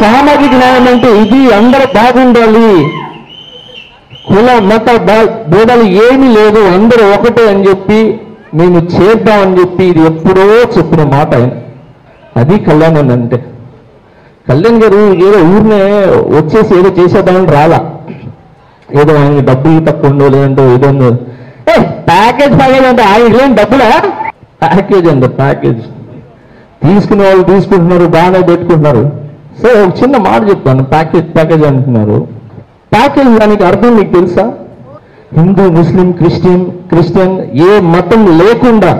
సామాజిక న్యాయం అంటే ఇది, అందరూ బాగుండాలి, కుల మత భేదాలు ఏమీ లేదు, అందరూ ఒకటే అని చెప్పి మేము చేద్దామని చెప్పి ఇది ఎప్పుడో చెప్పిన మాట ఆయన. అది కళ్యాణ్ అంటే. కళ్యాణ్ గారు ఏదో ఊరినే వచ్చేసి ఏదో చేసేద్దామని రాలా. ఏదో ఆయన డబ్బులు తక్కువ ఉండో లేదంటే ఏదో ప్యాకేజ్ అంటే ఆయన ఏం డబ్బులా, ప్యాకేజ్ అండి, ప్యాకేజ్ తీసుకునే వాళ్ళు తీసుకుంటున్నారు, బాగానే పెట్టుకుంటున్నారు. సో ఒక చిన్న మాట చెప్తాను, ప్యాకేజ్ అంటున్నారు. ప్యాకేజ్ దానికి అర్థం మీకు తెలుసా? హిందూ, ముస్లిం, క్రిస్టియన్ ఏ మతం లేకుండా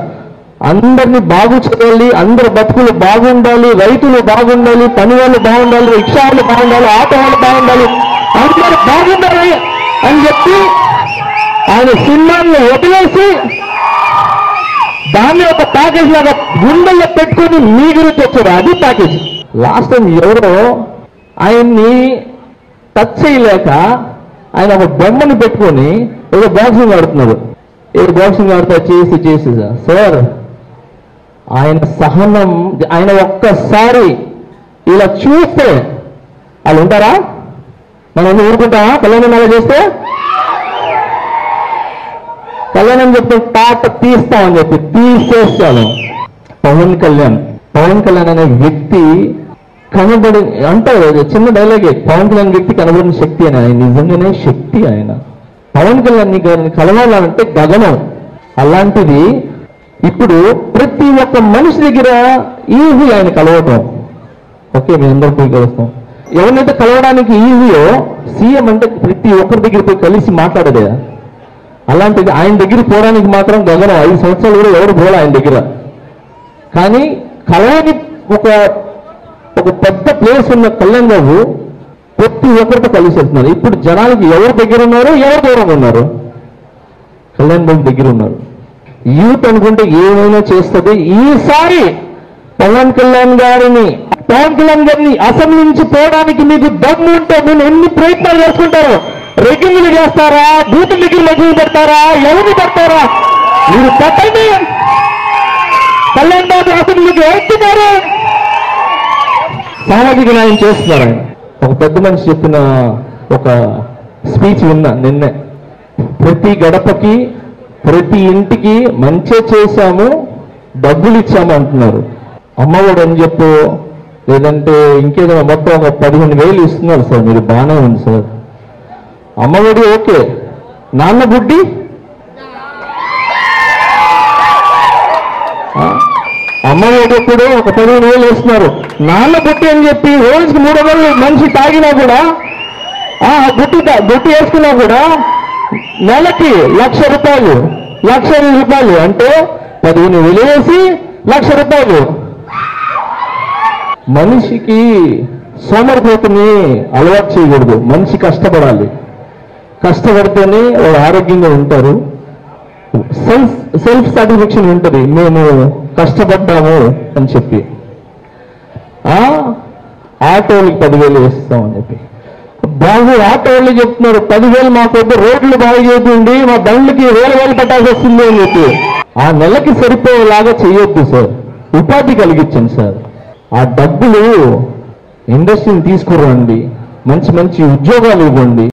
అందరినీ బాగు చేయాలి, అందరి బతుకులు బాగుండాలి, రైతులు బాగుండాలి, పని వాళ్ళు బాగుండాలి, రిక్షా వాళ్ళు బాగుండాలి, ఆటో వాళ్ళు బాగుండాలి, అందరూ బాగుండాలి అని చెప్పి ఆయన సినిమాన్ని వదిలేసి దాన్ని ఒక ప్యాకేజ్ లాగా గుండెల్లో పెట్టుకొని మీ గురించి వచ్చారు. అది ప్యాకేజ్. లాస్ట్ టైం ఎవరో ఆయన్ని టచ్ చేయలేక ఆయన ఒక బొమ్మని పెట్టుకొని ఏదో బాక్సింగ్ ఆడుతున్నారు. ఏదో బాక్సింగ్ ఆడుతా చేసి సార్ ఆయన సహనం, ఆయన ఒక్కసారి ఇలా చూస్తే వాళ్ళు ఉంటారా? మనం ఊరుకుంటామా? కళ్యాణం అలా చేస్తే కళ్యాణం చెప్తే తాట తీస్తామని చెప్పి తీసేస్తాను. పవన్ కళ్యాణ్ అనే వ్యక్తి కనబడి అంటారు, చిన్న డైలాగే, పవన్ కళ్యాణ్ వ్యక్తి కనబడిన శక్తి అని. ఆయన నిజంగానే శక్తి. ఆయన పవన్ కళ్యాణ్ గారిని కలవాలంటే గగనం. అలాంటిది ఇప్పుడు ప్రతి ఒక్క మనిషి దగ్గర ఈజీ ఆయన కలవటం. ఓకే, మీ అందరూ పోయి కలుస్తాం. ఎవరినైతే కలవడానికి ఈజీయో సీఎం అంటే ప్రతి ఒక్కరి దగ్గర పోయి కలిసి మాట్లాడదే. అలాంటిది ఆయన దగ్గర పోవడానికి మాత్రం గగనం. 5 సంవత్సరాలు కూడా ఎవరు పోలే ఆయన దగ్గర. కానీ కలవని ఒక పెద్ద ప్లేస్ ఉన్న కళ్యాణ్ బాబు ప్రతి ఒక్కరితో కలిసి వెళ్తున్నారు. ఇప్పుడు జనాలకి ఎవరు దగ్గర ఉన్నారు, ఎవరు దూరంగా ఉన్నారు? కళ్యాణ్ బాబు దగ్గర ఉన్నారు. యూత్ అనుకుంటే ఏమైనా చేస్తుంది. ఈసారి పవన్ కళ్యాణ్ గారిని అసెంబ్లీ నుంచి పోవడానికి మీకు దమ్ము ఉంటే మీరు ఎన్ని ప్రయత్నాలు చేసుకుంటారో, రెగ్గింగ్లు చేస్తారా, బూతుల దగ్గర లగ్గులు పెడతారా, ఎవరిని పెడతారా, మీరు పెట్టండి. కళ్యాణ్ బాబు అసెంబ్లీకి వెళ్తున్నారు, సామాజిక న్యాయం చేస్తున్నారు. ఆయన ఒక పెద్ద మనిషి చెప్పిన ఒక స్పీచ్ విన్నా నిన్నే. ప్రతి గడపకి, ప్రతి ఇంటికి మంచి చేశాము, డబ్బులు ఇచ్చాము అంటున్నారు. అమ్మఒడు అని చెప్పు, లేదంటే ఇంకేదో మొత్తం ఒక 15,000 ఇస్తున్నారు సార్. మీరు బాగానే ఉంది సార్. అమ్మఒడి ఓకే, నాన్న బుడ్డి అమ్మఒడి కూడా ఒక 15,000 ఇస్తున్నారు. నాన్న బుట్టి అని చెప్పి రోజుకి 300 మనిషి తాగినా కూడా, బుట్టి వేసుకున్నా కూడా నెలకి 1,00,000 రూపాయలు, 1,20,000 రూపాయలు అంటే 15,000 వేసి 1,00,000 రూపాయలు. మనిషికి సోమరిపోతుని అలవాటు చేయకూడదు. మనిషి కష్టపడాలి. కష్టపడితేనే వాళ్ళు ఆరోగ్యంగా ఉంటారు. సెల్ఫ్ సాటిస్ఫాక్షన్ ఉంటుంది, మేము కష్టపడ్డాము అని చెప్పి. ఆటోలకి 10,000 వేస్తామని చెప్పి బాబు ఆటో వాళ్ళు చెప్తున్నారు, 10,000 మాకు రోడ్లు బాగు చేయండి, మా బండ్లకి వేలు పెట్టాల్సి వస్తుంది అని చెప్పి. ఆ నెలకి సరిపోయేలాగా చేయొద్దు సార్. ఉపాధి కలిగించండి సార్. ఆ డబ్బులు ఇండస్ట్రీని తీసుకురండి, మంచి మంచి ఉద్యోగాలు ఇవ్వండి.